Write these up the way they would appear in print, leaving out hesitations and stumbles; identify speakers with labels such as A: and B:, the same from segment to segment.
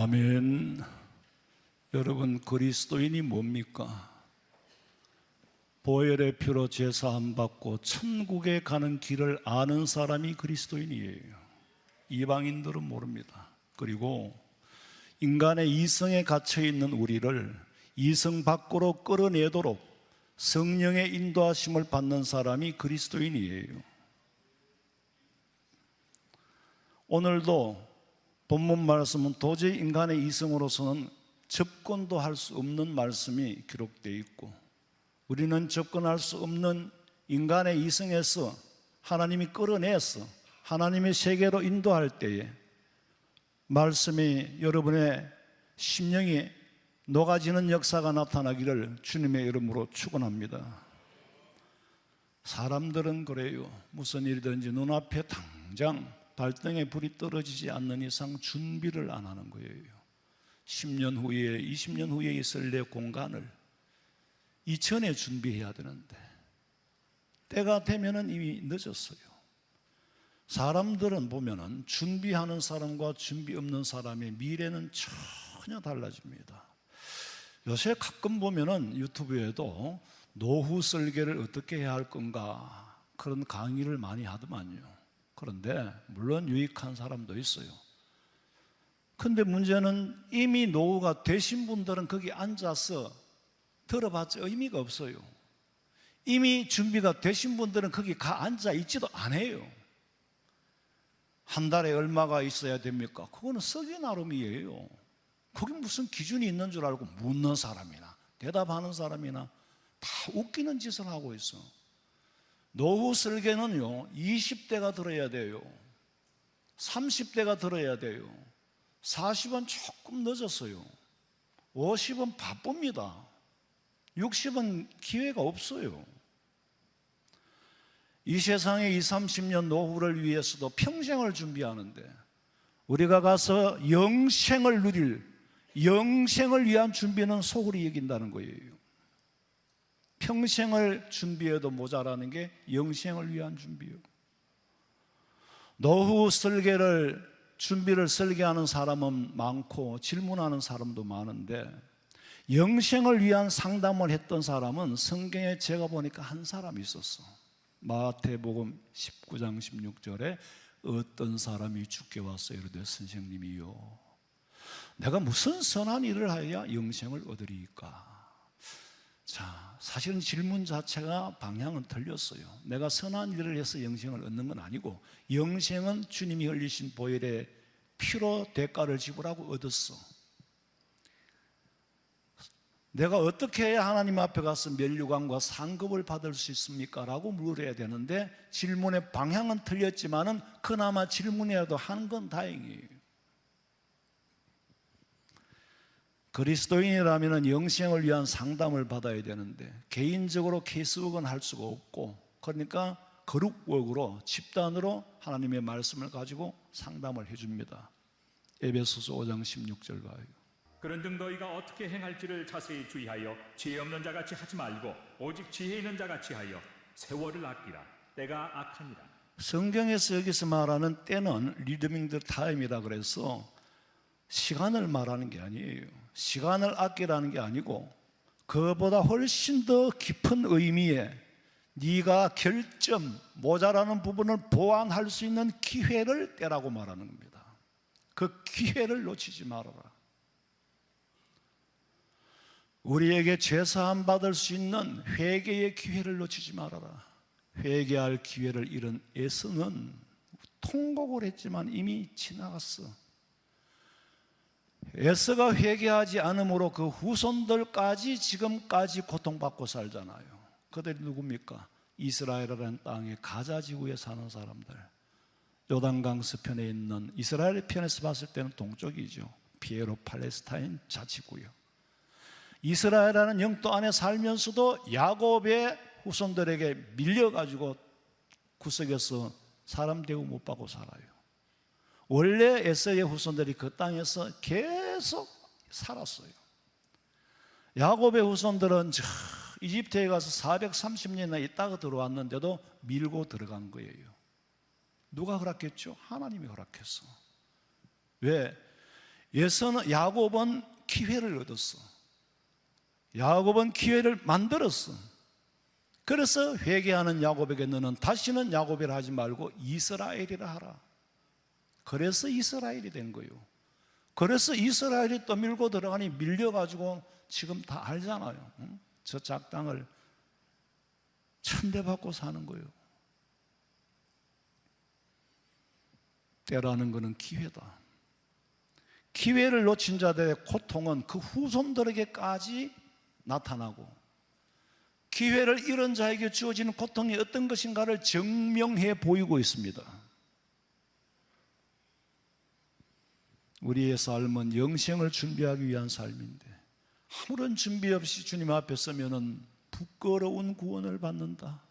A: 아멘. 여러분, 그리스도인이 뭡니까? 보혈의 피로 제사함 받고 천국에 가는 길을 아는 사람이 그리스도인이에요. 이방인들은 모릅니다. 그리고 인간의 이성에 갇혀 있는 우리를 이성 밖으로 끌어내도록 성령의 인도하심을 받는 사람이 그리스도인이에요. 오늘도 본문 말씀은 도저히 인간의 이성으로서는 접근도 할 수 없는 말씀이 기록되어 있고, 우리는 접근할 수 없는 인간의 이성에서 하나님이 끌어내서 하나님의 세계로 인도할 때에 말씀이 여러분의 심령이 녹아지는 역사가 나타나기를 주님의 이름으로 축원합니다. 사람들은 그래요. 무슨 일이든지 눈앞에 당장 발등에 불이 떨어지지 않는 이상 준비를 안 하는 거예요. 10년 후에 20년 후에 있을 내 공간을 이전에 준비해야 되는데 때가 되면은 이미 늦었어요. 사람들은 보면은 준비하는 사람과 준비 없는 사람의 미래는 전혀 달라집니다. 요새 가끔 보면은 유튜브에도 노후 설계를 어떻게 해야 할 건가 그런 강의를 많이 하더만요. 그런데 물론 유익한 사람도 있어요. 근데 문제는 이미 노후가 되신 분들은 거기 앉아서 들어봤자 의미가 없어요. 이미 준비가 되신 분들은 거기 앉아 있지도 않아요. 한 달에 얼마가 있어야 됩니까? 그거는 쓰기 나름이에요. 거기 무슨 기준이 있는 줄 알고 묻는 사람이나 대답하는 사람이나 다 웃기는 짓을 하고 있어. 노후 설계는요 20대가 들어야 돼요. 30대가 들어야 돼요. 40은 조금 늦었어요. 50은 바쁩니다. 60은 기회가 없어요. 이 세상의 20, 30년 노후를 위해서도 평생을 준비하는데 우리가 가서 영생을 누릴 영생을 위한 준비는 소홀히 여긴다는 거예요. 평생을 준비해도 모자라는 게 영생을 위한 준비예요. 노후 준비를 설계하는 사람은 많고 질문하는 사람도 많은데 영생을 위한 상담을 했던 사람은 성경에 제가 보니까 한 사람이 있었어. 마태복음 19장 16절에 어떤 사람이 주께 와서 이르되 선생님이요 내가 무슨 선한 일을 하여야 영생을 얻으리이까. 자, 사실은 질문 자체가 방향은 틀렸어요. 내가 선한 일을 해서 영생을 얻는 건 아니고 영생은 주님이 흘리신 보혈의 피로 대가를 지불하고 얻었어. 내가 어떻게 해야 하나님 앞에 가서 면류관과 상급을 받을 수 있습니까? 라고 물어야 되는데 질문의 방향은 틀렸지만은 그나마 질문이라도 하는 건 다행이에요. 그리스도인이라면 영생을 위한 상담을 받아야 되는데 개인적으로 케이스웍은 할 수가 없고, 그러니까 그룹웍으로 집단으로 하나님의 말씀을 가지고 상담을 해줍니다. 에베소서 5장 16절 봐요.
B: 그런즉 너희가 어떻게 행할지를 자세히 주의하여 지혜 없는 자같이 하지 말고 오직 지혜 있는 자같이 하여 세월을 아끼라. 때가 악하니라.
A: 성경에서 여기서 말하는 때는 리드밍 더 타임이라 그래서 시간을 말하는 게 아니에요. 시간을 아끼라는 게 아니고 그보다 훨씬 더 깊은 의미의 네가 결점, 모자라는 부분을 보완할 수 있는 기회를 때라고 말하는 겁니다. 그 기회를 놓치지 말아라. 우리에게 죄사함 받을 수 있는 회개의 기회를 놓치지 말아라. 회개할 기회를 잃은 에서는 통곡을 했지만 이미 지나갔어. 에서가 회개하지 않으므로 그 후손들까지 지금까지 고통받고 살잖아요. 그들이 누굽니까? 이스라엘이라는 땅의 가자 지구에 사는 사람들. 요단강 서편에 있는 이스라엘 편에서 봤을 때는 동쪽이죠. 피에로 팔레스타인 자치구요. 이스라엘이라는 영토 안에 살면서도 야곱의 후손들에게 밀려가지고 구석에서 사람 대우 못 받고 살아요. 원래 에서의 후손들이 그 땅에서 계속 살았어요. 야곱의 후손들은 이집트에 가서 430년이나 있다가 들어왔는데도 밀고 들어간 거예요. 누가 허락했죠? 하나님이 허락했어. 왜? 야곱은 기회를 얻었어. 야곱은 기회를 만들었어. 그래서 회개하는 야곱에게 너는 다시는 야곱이라 하지 말고 이스라엘이라 하라. 그래서 이스라엘이 된 거예요. 그래서 이스라엘이 또 밀고 들어가니 밀려가지고 지금 다 알잖아요. 저 작당을 천대받고 사는 거예요. 때라는 것은 기회다. 기회를 놓친 자들의 고통은 그 후손들에게까지 나타나고 기회를 잃은 자에게 주어지는 고통이 어떤 것인가를 증명해 보이고 있습니다. 우리의 삶은 영생을 준비하기 위한 삶인데 아무런 준비 없이 주님 앞에 서면은 부끄러운 구원을 받는다.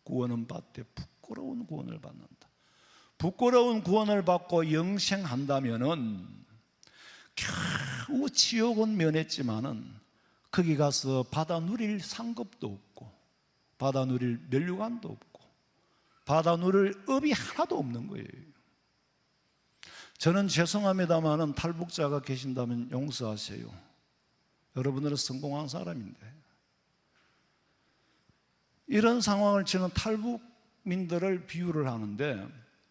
A: 구원은 받되 부끄러운 구원을 받는다. 부끄러운 구원을 받고 영생한다면은 겨우 지옥은 면했지만은 거기 가서 받아 누릴 상급도 없고 받아 누릴 면류관도 없고 받아 누릴 업이 하나도 없는 거예요. 저는 죄송합니다만은 탈북자가 계신다면 용서하세요. 여러분들은 성공한 사람인데 이런 상황을 저는 탈북민들을 비유를 하는데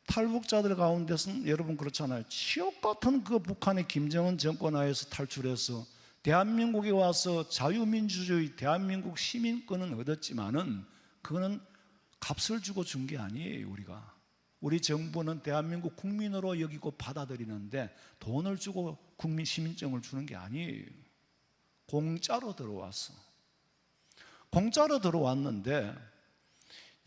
A: 탈북자들 가운데서는 여러분 그렇잖아요. 지옥 같은 그 북한의 김정은 정권 하에서 탈출해서 대한민국에 와서 자유민주주의 대한민국 시민권은 얻었지만은 그거는 값을 주고 준 게 아니에요. 우리 정부는 대한민국 국민으로 여기고 받아들이는데 돈을 주고 국민 시민증을 주는 게 아니에요. 공짜로 들어왔어. 공짜로 들어왔는데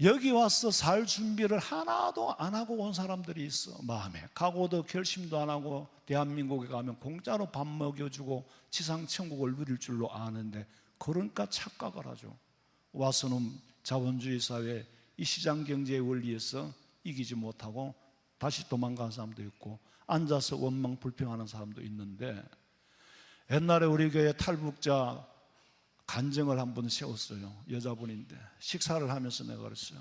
A: 여기 와서 살 준비를 하나도 안 하고 온 사람들이 있어. 마음에 각오도 결심도 안 하고 대한민국에 가면 공짜로 밥 먹여주고 지상천국을 누릴 줄로 아는데 그러니까 착각을 하죠. 와서는 자본주의 사회 이 시장경제의 원리에서 이기지 못하고 다시 도망간 사람도 있고 앉아서 원망 불평하는 사람도 있는데 옛날에 우리 교회 탈북자 간증을 한번 세웠어요. 여자분인데 식사를 하면서 내가 그랬어요.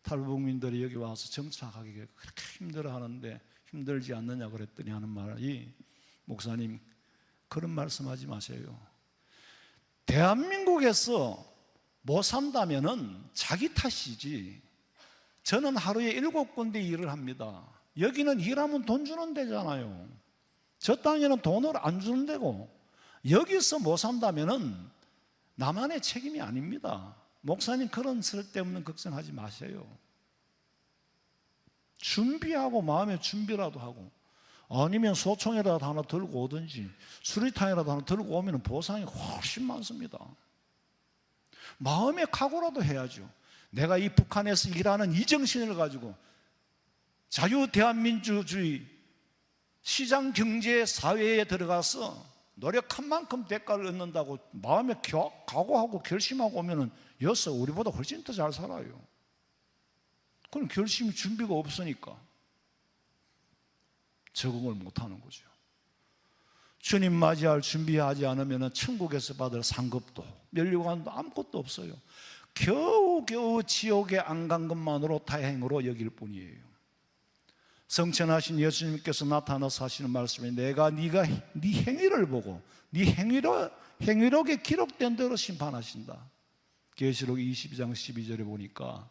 A: 탈북민들이 여기 와서 정착하기 그렇게 힘들어하는데 힘들지 않느냐 그랬더니 하는 말이 목사님 그런 말씀하지 마세요. 대한민국에서 못 산다면은 자기 탓이지. 저는 하루에 7군데 일을 합니다. 여기는 일하면 돈 주는 데잖아요. 저 땅에는 돈을 안 주는 데고 여기서 못 산다면은 나만의 책임이 아닙니다. 목사님 그런 쓸데없는 걱정하지 마세요. 준비하고 마음의 준비라도 하고 아니면 소총이라도 하나 들고 오든지 수리탄이라도 하나 들고 오면 보상이 훨씬 많습니다. 마음의 각오라도 해야죠. 내가 이 북한에서 일하는 이 정신을 가지고 자유 대한민주주의 시장 경제 사회에 들어가서 노력한 만큼 대가를 얻는다고 마음에 각오하고 결심하고 오면은 여기서 우리보다 훨씬 더 잘 살아요. 그럼 결심 준비가 없으니까 적응을 못하는 거죠. 주님 맞이할 준비하지 않으면 천국에서 받을 상급도 면류관도 아무것도 없어요. 겨우겨우 지옥에 안 간 것만으로 다행으로 여길 뿐이에요. 성천하신 예수님께서 나타나서 하시는 말씀이 내가 네가 네 행위를 보고 네 행위록에 기록된 대로 심판하신다. 계시록 22장 12절에 보니까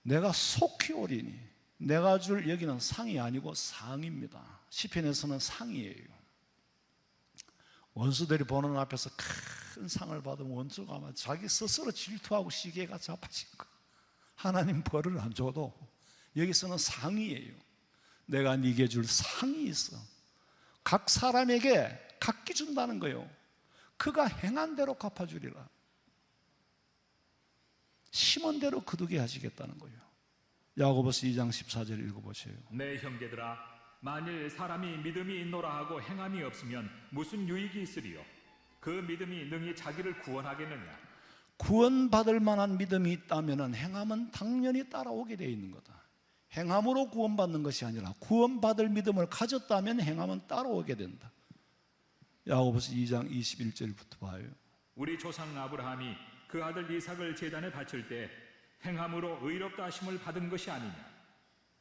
A: 내가 속히 오리니 내가 줄 여기는 상이 아니고 상입니다. 시편에서는 상이에요. 원수들이 보는 앞에서 큰 상을 받으면 원수가 아마 자기 스스로 질투하고 시기가 자빠진 거. 하나님 벌을 안 줘도 여기서는 상이에요. 내가 네게 줄 상이 있어. 각 사람에게 각기 준다는 거예요. 그가 행한 대로 갚아주리라. 심은 대로 거두게 하시겠다는 거예요. 야고보서 2장 14절 읽어보세요.
B: 내 형제들아, 만일 사람이 믿음이 있노라 하고 행함이 없으면 무슨 유익이 있으리요? 그 믿음이 능히 자기를 구원하겠느냐?
A: 구원받을 만한 믿음이 있다면 행함은 당연히 따라오게 되어 있는 거다. 행함으로 구원받는 것이 아니라 구원받을 믿음을 가졌다면 행함은 따라오게 된다. 야고보서 2장 21절부터 봐요.
B: 우리 조상 아브라함이 그 아들 이삭을 제단에 바칠 때 행함으로 의롭다 하심을 받은 것이 아니냐?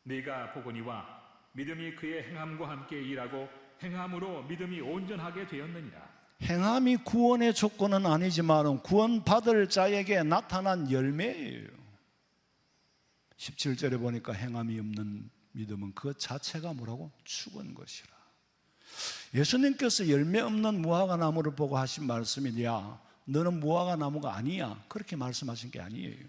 B: 네가 보거니와 믿음이 그의 행함과 함께 일하고 행함으로 믿음이 온전하게 되었느니라.
A: 행함이 구원의 조건은 아니지만 구원받을 자에게 나타난 열매예요. 17절에 보니까 행함이 없는 믿음은 그 자체가 뭐라고? 죽은 것이라. 예수님께서 열매 없는 무화과 나무를 보고 하신 말씀이 야 너는 무화과 나무가 아니야 그렇게 말씀하신 게 아니에요.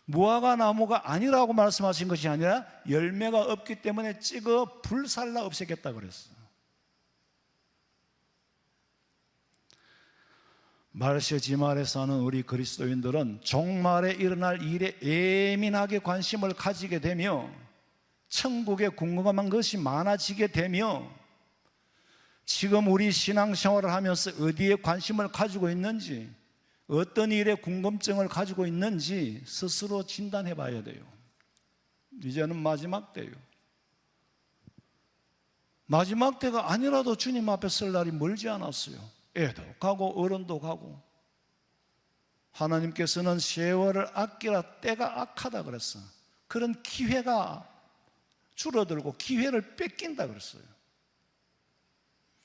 A: 무화과 나무가 아니라고 말씀하신 것이 아니라 열매가 없기 때문에 찍어 불살라 없애겠다 그랬어요. 말세 지말에 사는 우리 그리스도인들은 종말에 일어날 일에 예민하게 관심을 가지게 되며 천국에 궁금한 것이 많아지게 되며 지금 우리 신앙생활을 하면서 어디에 관심을 가지고 있는지 어떤 일에 궁금증을 가지고 있는지 스스로 진단해 봐야 돼요. 이제는 마지막 때예요. 마지막 때가 아니라도 주님 앞에 설 날이 멀지 않았어요. 애도 가고 어른도 가고. 하나님께서는 세월을 아끼라 때가 악하다 그랬어. 그런 기회가 줄어들고 기회를 뺏긴다 그랬어요.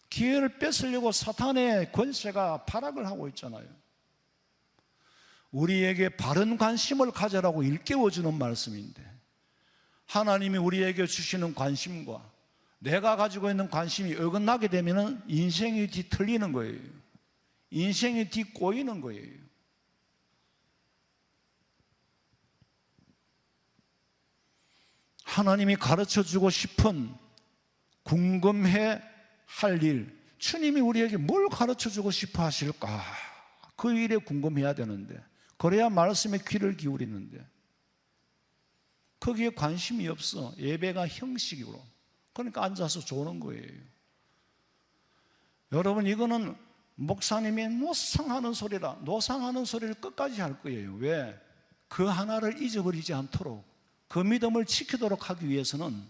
A: 기회를 뺏으려고 사탄의 권세가 발악을 하고 있잖아요. 우리에게 바른 관심을 가져라고 일깨워주는 말씀인데 하나님이 우리에게 주시는 관심과 내가 가지고 있는 관심이 어긋나게 되면 인생이 뒤틀리는 거예요. 인생이 뒤꼬이는 거예요. 하나님이 가르쳐주고 싶은 궁금해 할 일, 주님이 우리에게 뭘 가르쳐주고 싶어 하실까? 그 일에 궁금해야 되는데 그래야 말씀에 귀를 기울이는데 거기에 관심이 없어. 예배가 형식으로. 그러니까 앉아서 조는 거예요. 여러분 이거는 목사님이 노상하는 소리라 노상하는 소리를 끝까지 할 거예요. 왜? 그 하나를 잊어버리지 않도록 그 믿음을 지키도록 하기 위해서는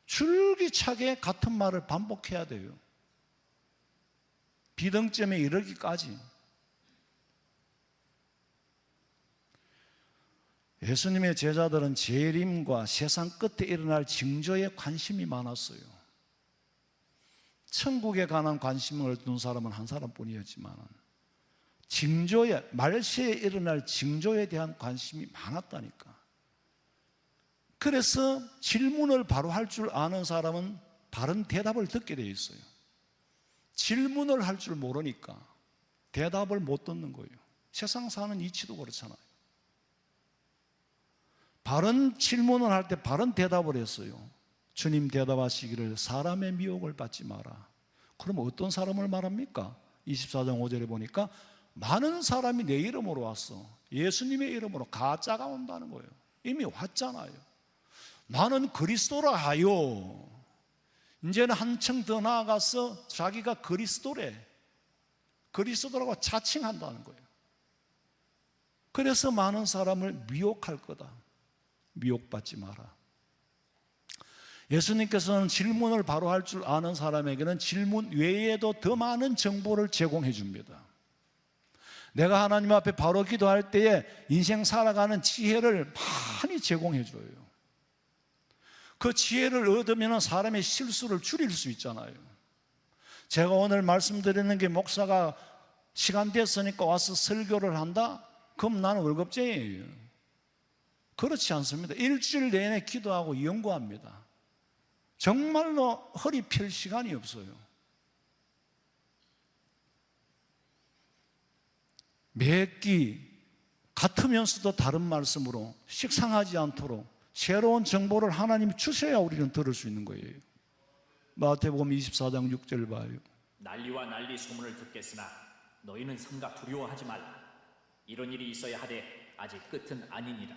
A: 줄기차게 같은 말을 반복해야 돼요. 비등점에 이르기까지. 예수님의 제자들은 재림과 세상 끝에 일어날 징조에 관심이 많았어요. 천국에 관한 관심을 둔 사람은 한 사람뿐이었지만 징조에, 말세에 일어날 징조에 대한 관심이 많았다니까. 그래서 질문을 바로 할 줄 아는 사람은 바른 대답을 듣게 돼 있어요. 질문을 할 줄 모르니까 대답을 못 듣는 거예요. 세상 사는 이치도 그렇잖아요. 바른 질문을 할 때 바른 대답을 했어요. 주님 대답하시기를 사람의 미혹을 받지 마라. 그럼 어떤 사람을 말합니까? 24장 5절에 보니까 많은 사람이 내 이름으로 왔어. 예수님의 이름으로 가짜가 온다는 거예요. 이미 왔잖아요. 나는 그리스도라 하여. 이제는 한층 더 나아가서 자기가 그리스도래. 그리스도라고 자칭한다는 거예요. 그래서 많은 사람을 미혹할 거다. 미혹받지 마라. 예수님께서는 질문을 바로 할 줄 아는 사람에게는 질문 외에도 더 많은 정보를 제공해 줍니다. 내가 하나님 앞에 바로 기도할 때에 인생 살아가는 지혜를 많이 제공해 줘요. 그 지혜를 얻으면 사람의 실수를 줄일 수 있잖아요. 제가 오늘 말씀드리는 게 목사가 시간 됐으니까 와서 설교를 한다? 그럼 나는 월급쟁이에요. 그렇지 않습니다. 일주일 내내 기도하고 연구합니다. 정말로 허리 펼 시간이 없어요. 매끼 같으면서도 다른 말씀으로 식상하지 않도록 새로운 정보를 하나님이 주셔야 우리는 들을 수 있는 거예요. 마태복음 24장 6절 봐요.
C: 난리와 난리 소문을 듣겠으나 너희는 삼가 두려워하지 말라. 이런 일이 있어야 하되 아직 끝은 아니니라.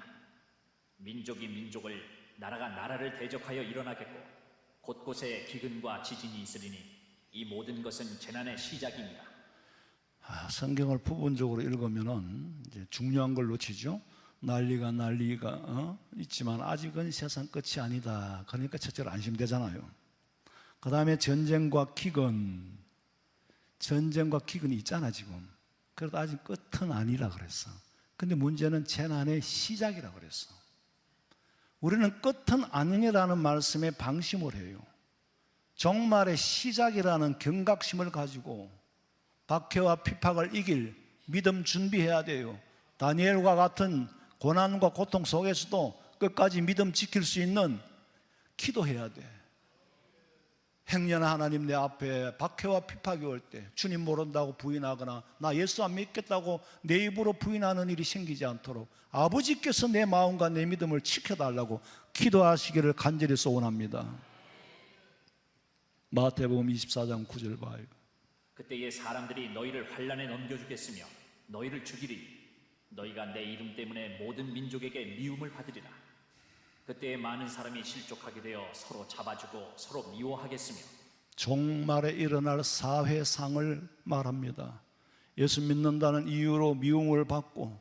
C: 민족이 민족을, 나라가 나라를 대적하여 일어나겠고 곳곳에 기근과 지진이 있으리니 이 모든 것은 재난의 시작이니라.
A: 성경을 부분적으로 읽으면은 이제 중요한 걸 놓치죠. 난리가 있지만 아직은 세상 끝이 아니다. 그러니까 첫째로 안심되잖아요. 그 다음에 전쟁과 기근이 있잖아 지금. 그래도 아직 끝은 아니라 그랬어. 근데 문제는 재난의 시작이라 그랬어. 우리는 끝은 아니라는 말씀에 방심을 해요. 종말의 시작이라는 경각심을 가지고 박해와 핍박을 이길 믿음 준비해야 돼요. 다니엘과 같은 고난과 고통 속에서도 끝까지 믿음 지킬 수 있는 기도해야 돼. 행여나 하나님 내 앞에 박해와 핍박이 올 때 주님 모른다고 부인하거나 나 예수 안 믿겠다고 내 입으로 부인하는 일이 생기지 않도록 아버지께서 내 마음과 내 믿음을 지켜달라고 기도하시기를 간절히 소원합니다. 마태복음 24장 9절 봐요.
C: 그때에 사람들이 너희를 환난에 넘겨주겠으며 너희를 죽이리니 너희가 내 이름 때문에 모든 민족에게 미움을 받으리라. 그때에 많은 사람이 실족하게 되어 서로 잡아주고 서로 미워하겠으며
A: 종말에 일어날 사회상을 말합니다. 예수 믿는다는 이유로 미움을 받고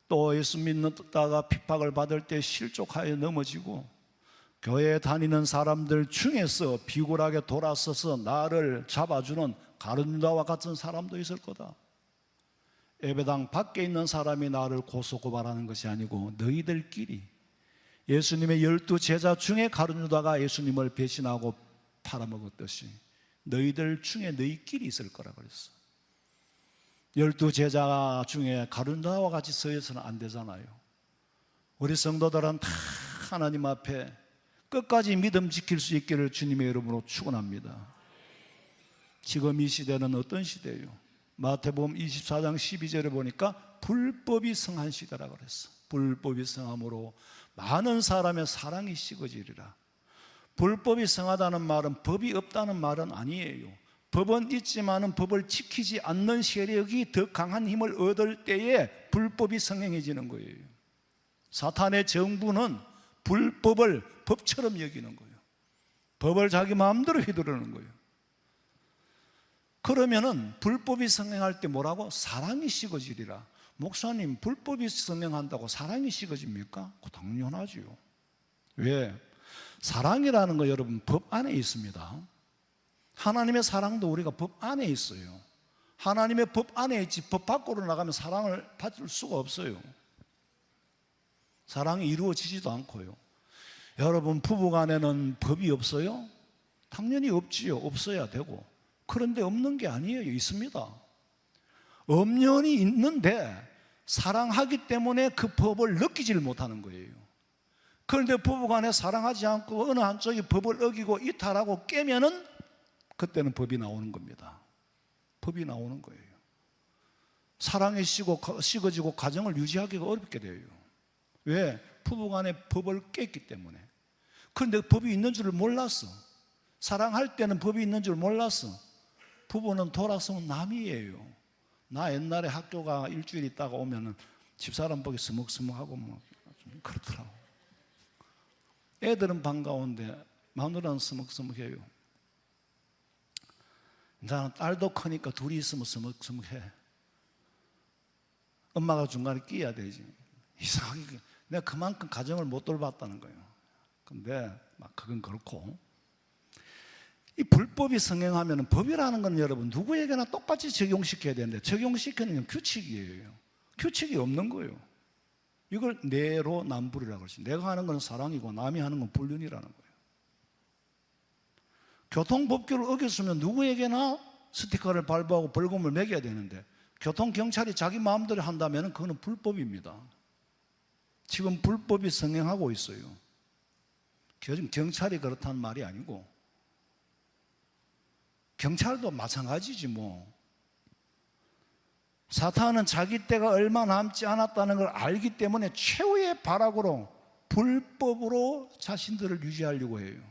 A: 또 예수 믿는다가 핍박을 받을 때 실족하여 넘어지고 교회에 다니는 사람들 중에서 비굴하게 돌아서서 나를 잡아주는 가룟유다와 같은 사람도 있을 거다. 예배당 밖에 있는 사람이 나를 고소고발하는 것이 아니고 너희들끼리 예수님의 12 제자 중에 가룟유다가 예수님을 배신하고 팔아먹었듯이 너희들 중에 너희끼리 있을 거라 그랬어. 12 제자 중에 가룟유다와 같이 서 있어서는 안 되잖아요. 우리 성도들은 다 하나님 앞에 끝까지 믿음 지킬 수 있기를 주님의 이름으로 축원합니다. 지금 이 시대는 어떤 시대예요? 마태복음 24장 12절에 보니까 불법이 성한 시대라 그랬어. 불법이 성함으로 많은 사람의 사랑이 식어지리라. 불법이 성하다는 말은 법이 없다는 말은 아니에요. 법은 있지만은 법을 지키지 않는 세력이 더 강한 힘을 얻을 때에 불법이 성행해지는 거예요. 사탄의 정부는 불법을 법처럼 여기는 거예요. 법을 자기 마음대로 휘두르는 거예요. 그러면은 불법이 성행할 때 뭐라고? 사랑이 식어지리라. 목사님, 불법이 성행한다고 사랑이 식어집니까? 당연하지요. 왜? 사랑이라는 거 여러분 법 안에 있습니다. 하나님의 사랑도 우리가 법 안에 있어요. 하나님의 법 안에 있지 법 밖으로 나가면 사랑을 받을 수가 없어요. 사랑이 이루어지지도 않고요. 여러분 부부간에는 법이 없어요? 당연히 없지요. 없어야 되고. 그런데 없는 게 아니에요. 있습니다. 엄연히 있는데 사랑하기 때문에 그 법을 느끼질 못하는 거예요. 그런데 부부간에 사랑하지 않고 어느 한쪽이 법을 어기고 이탈하고 깨면은 그때는 법이 나오는 겁니다. 법이 나오는 거예요. 사랑이 식어지고 가정을 유지하기가 어렵게 돼요. 왜? 부부간에 법을 깼기 때문에. 그런데 법이 있는 줄을 몰랐어. 사랑할 때는 법이 있는 줄 몰랐어. 부부는 돌아서면 남이에요. 나 옛날에 학교가 일주일 있다가 오면은 집사람 보기 서먹서먹하고 뭐 좀 그렇더라고. 애들은 반가운데 마누라는 서먹서먹해요. 나는 딸도 크니까 둘이 있으면 서먹서먹해. 엄마가 중간에 끼어야 되지. 이상하게 내가 그만큼 가정을 못 돌봤다는 거예요. 근데 막 그건 그렇고, 이 불법이 성행하면 법이라는 건 여러분 누구에게나 똑같이 적용시켜야 되는데 적용시키는 건 규칙이에요. 규칙이 없는 거예요. 이걸 내로남불이라고 그러지. 내가 하는 건 사랑이고 남이 하는 건 불륜이라는 거예요. 교통법규를 어겼으면 누구에게나 스티커를 발부하고 벌금을 매겨야 되는데 교통경찰이 자기 마음대로 한다면 그거는 불법입니다. 지금 불법이 성행하고 있어요. 요즘 경찰이 그렇다는 말이 아니고 경찰도 마찬가지지 뭐. 사탄은 자기 때가 얼마 남지 않았다는 걸 알기 때문에 최후의 발악으로 불법으로 자신들을 유지하려고 해요.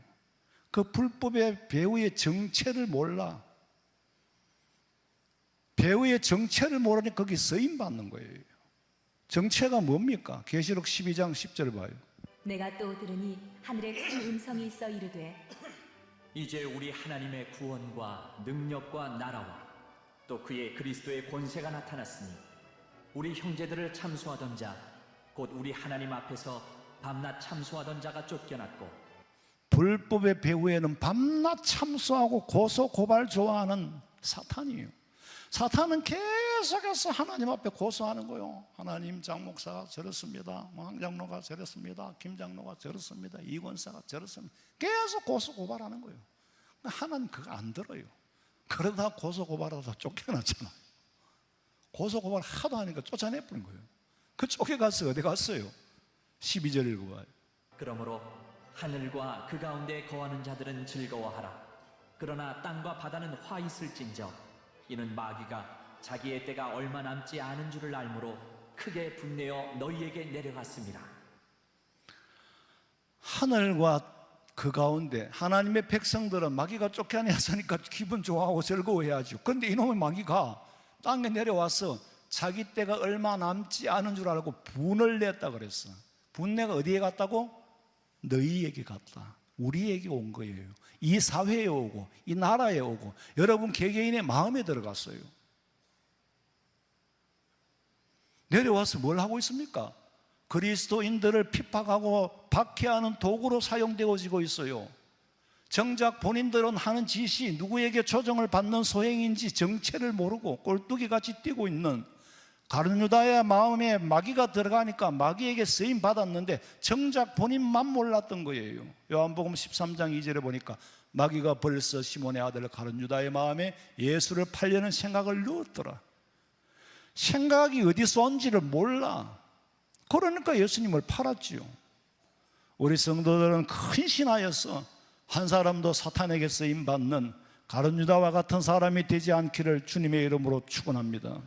A: 그 불법의 배후의 정체를 몰라. 배후의 정체를 모르니 거기 쓰임받는 거예요. 정체가 뭡니까? 계시록 12장 10절 봐요.
D: 내가 또 들으니 하늘에 큰 음성이 있어 이르되
C: 이제 우리 하나님의 구원과 능력과 나라와 또 그의 그리스도의 권세가 나타났으니 우리 형제들을 참소하던 자 곧 우리 하나님 앞에서 밤낮 참소하던 자가 쫓겨났고
A: 불법의 배후에는 밤낮 참소하고 고소 고발 좋아하는 사탄이에요. 사탄은 계속해서 하나님 앞에 고소하는 거예요. 하나님, 장 목사가 저렇습니다. 황 장로가 저렇습니다. 김 장로가 저렇습니다. 이 권사가 저렇습니다. 계속 고소 고발하는 거예요. 하나님 그거 안 들어요. 그러다 고소 고발하다 쫓겨났잖아요. 고소 고발 하도 하니까 쫓아내버린 거예요. 그 쫓겨갔어요. 어디 갔어요? 12절 읽어봐요.
C: 그러므로 하늘과 그 가운데 거하는 자들은 즐거워하라. 그러나 땅과 바다는 화 있을진저 이는 마귀가 자기의 때가 얼마 남지 않은 줄을 알므로 크게 분내어 너희에게 내려갔습니다.
A: 하늘과 그 가운데 하나님의 백성들은 마귀가 쫓겨내었으니까 기분 좋아하고 즐거워해야죠. 그런데 이놈의 마귀가 땅에 내려와서 자기 때가 얼마 남지 않은 줄 알고 분을 냈다 그랬어. 분내가 어디에 갔다고? 너희에게 갔다. 우리에게 온 거예요. 이 사회에 오고 이 나라에 오고 여러분 개개인의 마음에 들어갔어요. 내려와서 뭘 하고 있습니까? 그리스도인들을 핍박하고 박해하는 도구로 사용되어지고 있어요. 정작 본인들은 하는 짓이 누구에게 조정을 받는 소행인지 정체를 모르고 꼴뚜기같이 뛰고 있는 가룟유다의 마음에 마귀가 들어가니까 마귀에게 쓰임 받았는데 정작 본인만 몰랐던 거예요. 요한복음 13장 2절에 보니까 마귀가 벌써 시몬의 아들 가룟유다의 마음에 예수를 팔려는 생각을 넣었더라. 생각이 어디서 온지를 몰라. 그러니까 예수님을 팔았지요. 우리 성도들은 큰 신하였어. 한 사람도 사탄에게 쓰임 받는 가룟유다와 같은 사람이 되지 않기를 주님의 이름으로 축원합니다.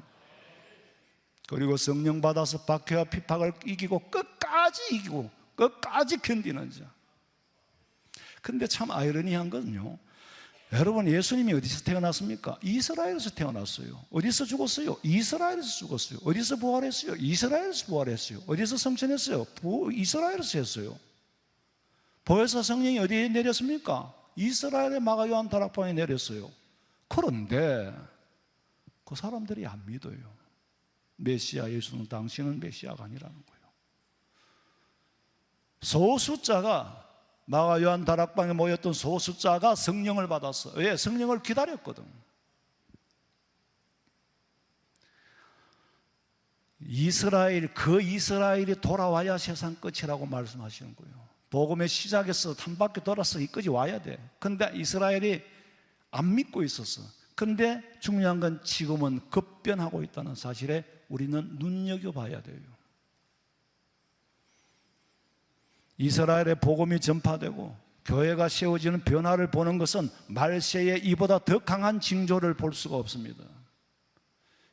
A: 그리고 성령 받아서 박해와 핍박을 이기고 끝까지 견디는 자. 근데 참 아이러니한 건요, 여러분 예수님이 어디서 태어났습니까? 이스라엘에서 태어났어요. 어디서 죽었어요? 이스라엘에서 죽었어요. 어디서 부활했어요? 이스라엘에서 부활했어요. 어디서 성천했어요? 이스라엘에서 했어요. 보혜사 성령이 어디에 내렸습니까? 이스라엘의 마가 요한 다락방에 내렸어요. 그런데 그 사람들이 안 믿어요. 메시아 예수는 당신은 메시아가 아니라는 거예요. 소수자가 마가 요한 다락방에 모였던 소수자가 성령을 받았어. 왜? 성령을 기다렸거든. 이스라엘이 돌아와야 세상 끝이라고 말씀하시는 거예요. 복음의 시작에서 한 바퀴 돌아서 이까지 와야 돼. 근데 이스라엘이 안 믿고 있었어. 근데 중요한 건 지금은 급변하고 있다는 사실에 우리는 눈여겨봐야 돼요. 이스라엘의 복음이 전파되고 교회가 세워지는 변화를 보는 것은 말세에 이보다 더 강한 징조를 볼 수가 없습니다.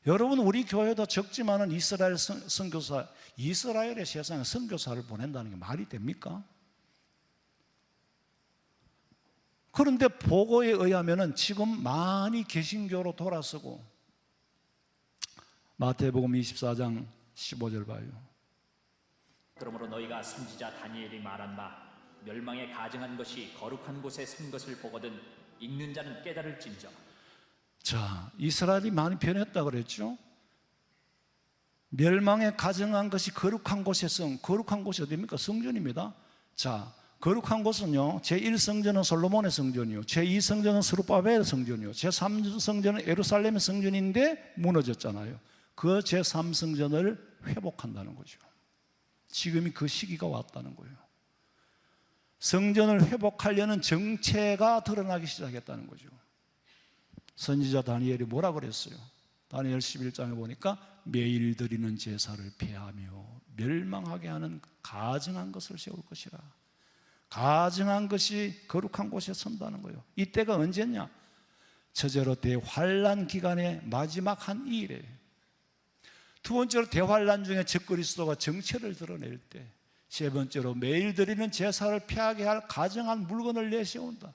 A: 여러분 우리 교회도 적지만은 이스라엘 선교사, 이스라엘의 세상에 선교사를 보낸다는 게 말이 됩니까? 그런데 보고에 의하면은 지금 많이 개신교로 돌아서고, 마태복음 24장 15절 봐요.
C: 그러므로 너희가 선지자 다니엘이 말한 바 멸망에 가증한 것이 거룩한 곳에 선 것을 보거든 읽는 자는 깨달을진저.
A: 자, 이스라엘이 많이 변했다 그랬죠? 멸망에 가정한 것이 거룩한 곳의 거룩한 곳이 어디입니까? 성전입니다. 자, 거룩한 곳은요, 제1성전은 솔로몬의 성전이요, 제2성전은 스룹바벨의 성전이요, 제3성전은 예루살렘의 성전인데 무너졌잖아요. 그 제3성전을 회복한다는 거죠. 지금이 그 시기가 왔다는 거예요. 성전을 회복하려는 정체가 드러나기 시작했다는 거죠. 선지자 다니엘이 뭐라 그랬어요? 다니엘 11장에 보니까 매일 드리는 제사를 폐하며 멸망하게 하는 가증한 것을 세울 것이라. 가증한 것이 거룩한 곳에 선다는 거예요. 이때가 언제냐? 첫째로 대환란 기간의 마지막 한 일에, 두 번째로 대환란 중에 적그리스도가 정체를 드러낼 때, 세 번째로 매일 드리는 제사를 피하게 할 가증한 물건을 내세운다.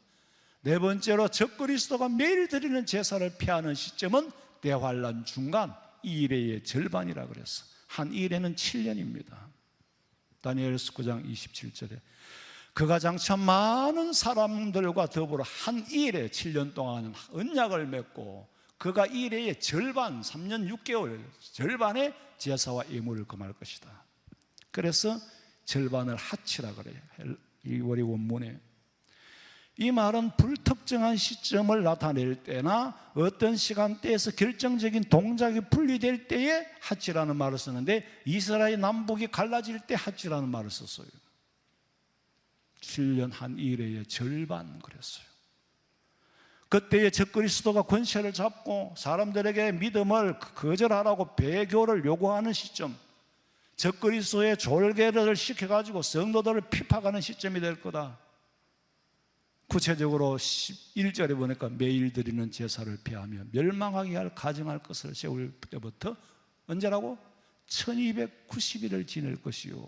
A: 네 번째로 적그리스도가 매일 드리는 제사를 피하는 시점은 대환란 중간 일회의 절반이라 그랬어. 한 일회는 7년입니다. 다니엘서 9장 27절에 그가 장차 많은 사람들과 더불어 한 일에 7년 동안 언약을 맺고 그가 일회의 절반 3년 6개월 절반의 제사와 예물을 금할 것이다. 그래서 절반을 하치라 그래요. 이 원문에 이 말은 불특정한 시점을 나타낼 때나 어떤 시간대에서 결정적인 동작이 분리될 때에 하치라는 말을 쓰는데 이스라엘 남북이 갈라질 때 하치라는 말을 썼어요. 7년 한 일회의 절반 그랬어요. 그때에 적그리스도가 권세를 잡고 사람들에게 믿음을 거절하라고 배교를 요구하는 시점, 적그리스도의 졸개를 시켜가지고 성도들을 핍박하는 시점이 될 거다. 구체적으로 11절에 보니까 매일 드리는 제사를 피하며 멸망하게 할 가증할 것을 세울 때부터 언제라고? 1290일을 지낼 것이요.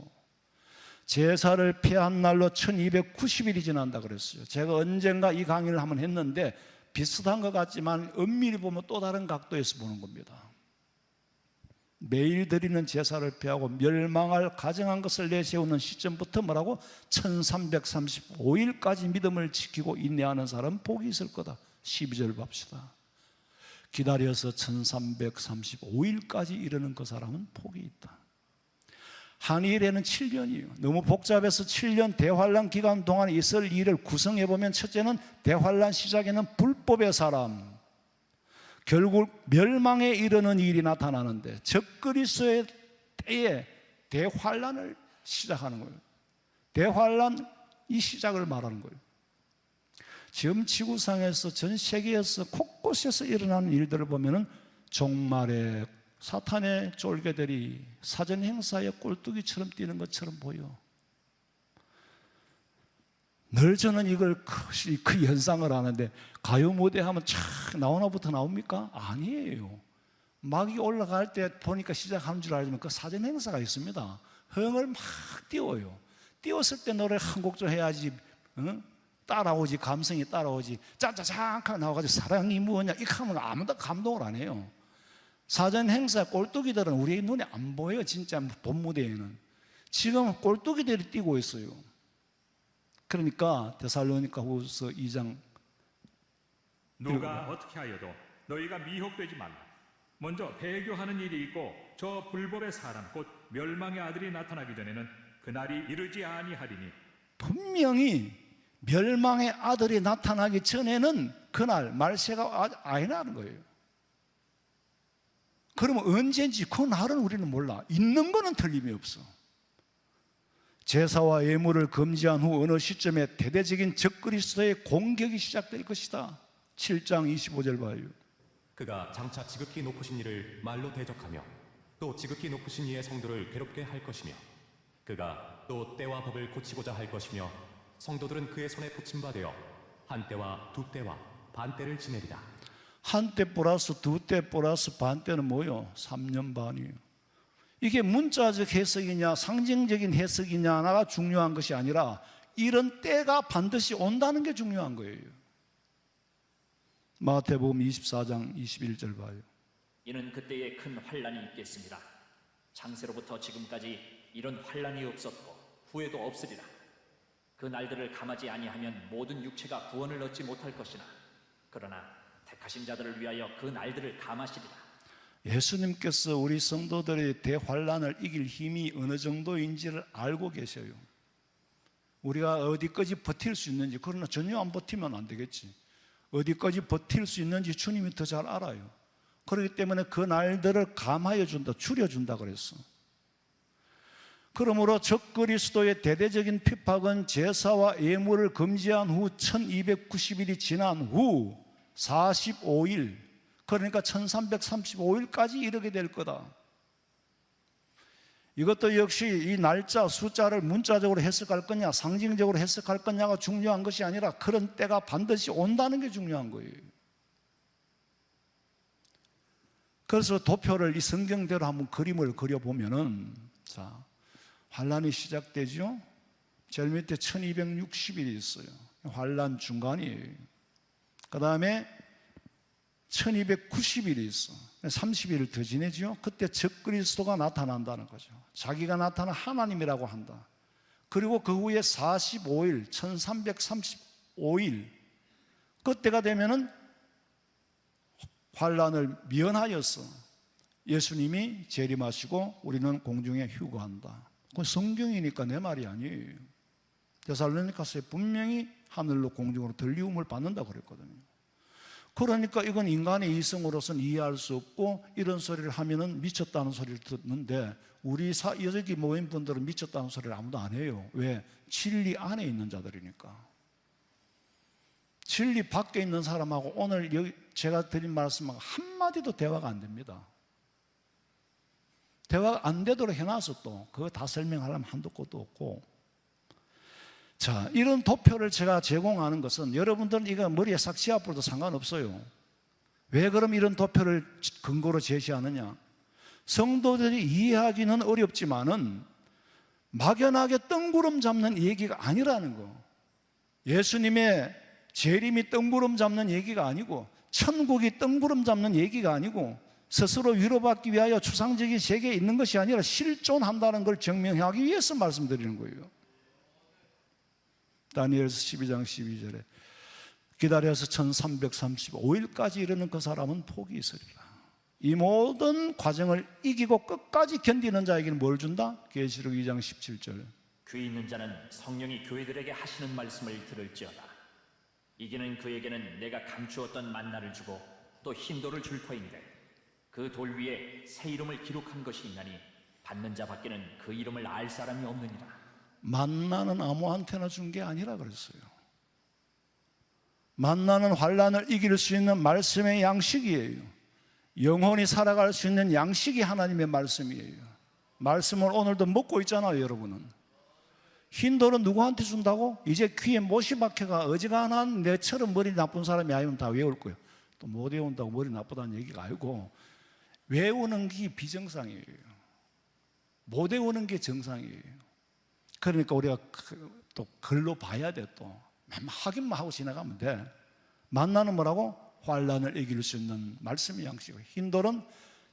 A: 제사를 피한 날로 1290일이 지난다 그랬어요. 제가 언젠가 이 강의를 한번 했는데 비슷한 것 같지만 엄밀히 보면 또 다른 각도에서 보는 겁니다. 매일 드리는 제사를 피하고 멸망할 가증한 것을 내세우는 시점부터 뭐라고? 1335일까지 믿음을 지키고 인내하는 사람은 복이 있을 거다. 12절 봅시다. 기다려서 1335일까지 이르는 그 사람은 복이 있다. 한 일에는 7년이에요. 너무 복잡해서 7년 대환란 기간 동안에 있을 일을 구성해보면 첫째는 대환란 시작에는 불법의 사람, 결국 멸망에 이르는 일이 나타나는데 적그리스도의 때에 대환란을 시작하는 거예요. 대환란 이 시작을 말하는 거예요. 지금 지구상에서 전 세계에서 곳곳에서 일어나는 일들을 보면은 종말에 사탄의 쫄개들이 사전 행사의 꼴뚜기처럼 뛰는 것처럼 보여. 늘 저는 이걸 그 연상을 하는데 가요 무대 하면 촥 나오나부터 나옵니까? 아니에요. 막이 올라갈 때 보니까 시작하는 줄 알지만 그 사전 행사가 있습니다. 흥을 막 띄워요. 띄웠을 때 노래 한 곡 좀 해야지 따라오지, 감성이 따라오지. 짜자잔 나와가지고 사랑이 뭐냐 이렇게 하면 아무도 감동을 안 해요. 사전 행사 꼴뚜기들은 우리 눈에 안 보여요. 진짜 본 무대에는. 지금 꼴뚜기들이 뛰고 있어요. 그러니까 데살로니가 후서 2장
B: 누가 어떻게 하여도 너희가 미혹되지 말라. 먼저 배교하는 일이 있고 저 불법의 사람 곧 멸망의 아들이 나타나기 전에는 그날이 이르지 아니하리니.
A: 분명히 멸망의 아들이 나타나기 전에는 그날 말세가 아니라는 거예요. 그러면 언제인지 그 날은 우리는 몰라. 있는 거는 틀림이 없어. 제사와 예물을 금지한 후 어느 시점에 대대적인 적그리스도의 공격이 시작될 것이다. 7장 25절 봐요.
E: 그가 장차 지극히 높으신 이를 말로 대적하며 또 지극히 높으신 이의 성도를 괴롭게 할 것이며 그가 또 때와 법을 고치고자 할 것이며 성도들은 그의 손에 붙임바되어 한 때와 두 때와 반 때를 지내리라.
A: 한때 플러스 두 때 플러스 반 때는 뭐요? 3년 반이에요. 이게 문자적 해석이냐 상징적인 해석이냐가 중요한 것이 아니라 이런 때가 반드시 온다는 게 중요한 거예요. 마태복음 24장 21절 봐요.
C: 이는 그때에 큰 환란이 있겠습니다. 창세로부터 지금까지 이런 환란이 없었고 후에도 없으리라. 그 날들을 감하지 아니하면 모든 육체가 구원을 얻지 못할 것이나 그러나 택하신 자들을 위하여 그 날들을 감하시리라.
A: 예수님께서 우리 성도들의 대환란을 이길 힘이 어느 정도인지를 알고 계셔요. 우리가 어디까지 버틸 수 있는지, 그러나 전혀 안 버티면 안 되겠지. 어디까지 버틸 수 있는지 주님이 더 잘 알아요. 그렇기 때문에 그 날들을 감하여 준다, 줄여준다 그랬어. 그러므로 적그리스도의 대대적인 핍박은 제사와 예물을 금지한 후 1290일이 지난 후 45일, 그러니까 1335일까지 이르게 될 거다. 이것도 역시 이 날짜, 숫자를 문자적으로 해석할 거냐, 상징적으로 해석할 거냐가 중요한 것이 아니라 그런 때가 반드시 온다는 게 중요한 거예요. 그래서 도표를 이 성경대로 한번 그림을 그려보면은, 자, 환란이 시작되죠. 제일 밑에 1260일이 있어요. 환란 중간이에요. 그 다음에 1290일이 있어. 30일을 더 지내죠. 그때 적그리스도가 나타난다는 거죠. 자기가 나타난 하나님이라고 한다. 그리고 그 후에 45일, 1335일, 그때가 되면은 환란을 면하여서 예수님이 재림하시고 우리는 공중에 휴거한다. 그건 성경이니까 내 말이 아니에요. 데살로니가서에 분명히 하늘로 공중으로 들리움을 받는다 그랬거든요. 그러니까 이건 인간의 이성으로서는 이해할 수 없고, 이런 소리를 하면은 미쳤다는 소리를 듣는데, 우리 여기 모인 분들은 미쳤다는 소리를 아무도 안 해요. 왜? 진리 안에 있는 자들이니까. 진리 밖에 있는 사람하고 오늘 여기 제가 드린 말씀하고 한마디도 대화가 안 됩니다. 대화가 안 되도록 해놔서 또 그거 다 설명하려면 한도 끝도 없고. 자, 이런 도표를 제가 제공하는 것은 여러분들은 이거 머리에 싹 지어버려도 상관없어요. 왜 그럼 이런 도표를 근거로 제시하느냐? 성도들이 이해하기는 어렵지만은 막연하게 뜬구름 잡는 얘기가 아니라는 거. 예수님의 재림이 뜬구름 잡는 얘기가 아니고, 천국이 뜬구름 잡는 얘기가 아니고, 스스로 위로받기 위하여 추상적인 세계에 있는 것이 아니라 실존한다는 걸 증명하기 위해서 말씀드리는 거예요. 다니엘서 12장 12절에 기다려서 1335일까지 이르는 그 사람은 복이 있으리라. 이 모든 과정을 이기고 끝까지 견디는 자에게는 뭘 준다? 계시록 2장 17절.
C: 귀 있는 자는 성령이 교회들에게 하시는 말씀을 들을지어다. 이기는 그에게는 내가 감추었던 만나를 주고 또 흰돌을 줄 터인데, 그 돌 위에 새 이름을 기록한 것이 있나니 받는 자 밖에는 그 이름을 알 사람이 없느니라.
A: 만나는 아무한테나 준 게 아니라 그랬어요. 만나는 환란을 이길 수 있는 말씀의 양식이에요. 영혼이 살아갈 수 있는 양식이 하나님의 말씀이에요. 말씀을 오늘도 먹고 있잖아요, 여러분은. 흰돌은 누구한테 준다고? 이제 귀에 못이 박혀가 어지간한 내처럼 머리 나쁜 사람이 아니면 다 외울 거예요. 또 못 외운다고 머리 나쁘다는 얘기가 아니고, 외우는 게 비정상이에요. 못 외우는 게 정상이에요. 그러니까 우리가 또 글로 봐야 돼. 또 확인만 하고 지나가면 돼. 만나는 뭐라고? 환란을 이길 수 있는 말씀의 양식이고, 흰돌은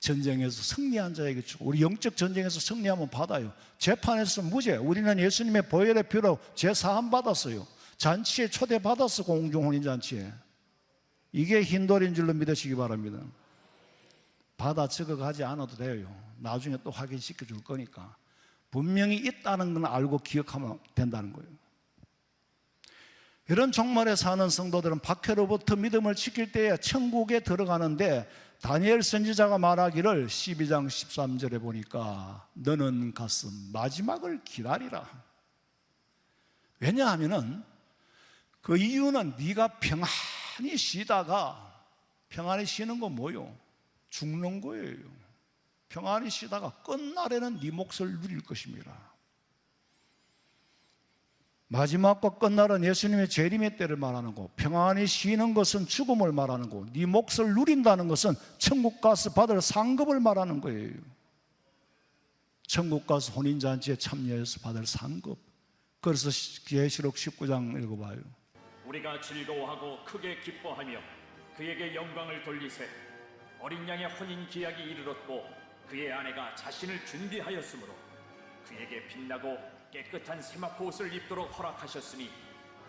A: 전쟁에서 승리한 자에게 주고, 우리 영적 전쟁에서 승리하면 받아요. 재판에서 무죄. 우리는 예수님의 보혈의 피로 죄사함 받았어요. 잔치에 초대받았어, 공중혼인잔치에. 이게 흰돌인 줄로 믿으시기 바랍니다. 받아 적어가지 않아도 돼요. 나중에 또 확인시켜 줄 거니까. 분명히 있다는 건 알고 기억하면 된다는 거예요. 이런 종말에 사는 성도들은 박해로부터 믿음을 지킬 때에 천국에 들어가는데, 다니엘 선지자가 말하기를 12장 13절에 보니까 너는 가서 마지막을 기다리라. 왜냐하면은 그 이유는 네가 평안히 쉬다가, 평안히 쉬는 건 뭐요? 죽는 거예요. 평안히 쉬다가 끝날에는 네 몫을 누릴 것입니다. 마지막과 끝날은 예수님의 재림의 때를 말하는 거, 평안히 쉬는 것은 죽음을 말하는 거, 네 몫을 누린다는 것은 천국 가서 받을 상급을 말하는 거예요. 천국 가서 혼인잔치에 참여해서 받을 상급. 그래서 계시록 19장 읽어봐요.
C: 우리가 즐거워하고 크게 기뻐하며 그에게 영광을 돌리세. 어린 양의 혼인 기약이 이르렀고 그의 아내가 자신을 준비하였으므로 그에게 빛나고 깨끗한 세마포 옷을 입도록 허락하셨으니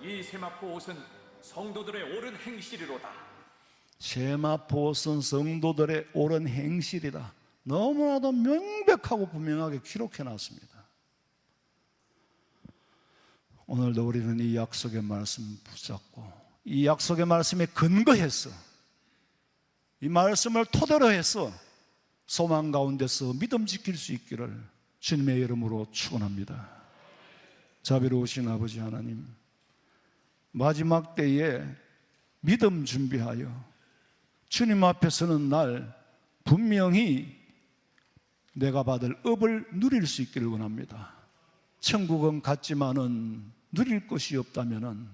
C: 이 세마포 옷은 성도들의 옳은 행실이로다.
A: 세마포 성도들의 옳은 행실이다. 너무나도 명백하고 분명하게 기록해 놨습니다. 오늘도 우리는 이 약속의 말씀 붙잡고 이 약속의 말씀에 근거해서 이 말씀을 토대로 해서 소망 가운데서 믿음 지킬 수 있기를 주님의 이름으로 축원합니다. 자비로우신 아버지 하나님, 마지막 때에 믿음 준비하여 주님 앞에 서는 날 분명히 내가 받을 업을 누릴 수 있기를 원합니다. 천국은 같지만은 누릴 것이 없다면은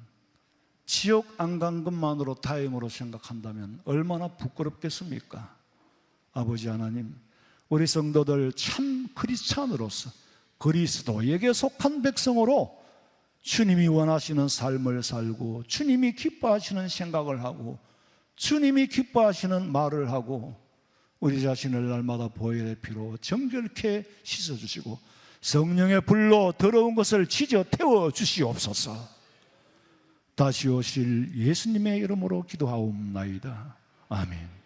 A: 지옥 안 간 것만으로 다행으로 생각한다면 얼마나 부끄럽겠습니까? 아버지 하나님, 우리 성도들 참 크리스찬으로서 그리스도에게 속한 백성으로 주님이 원하시는 삶을 살고 주님이 기뻐하시는 생각을 하고 주님이 기뻐하시는 말을 하고 우리 자신을 날마다 보혈의 피로 정결케 씻어주시고 성령의 불로 더러운 것을 지져 태워 주시옵소서. 다시 오실 예수님의 이름으로 기도하옵나이다. 아멘.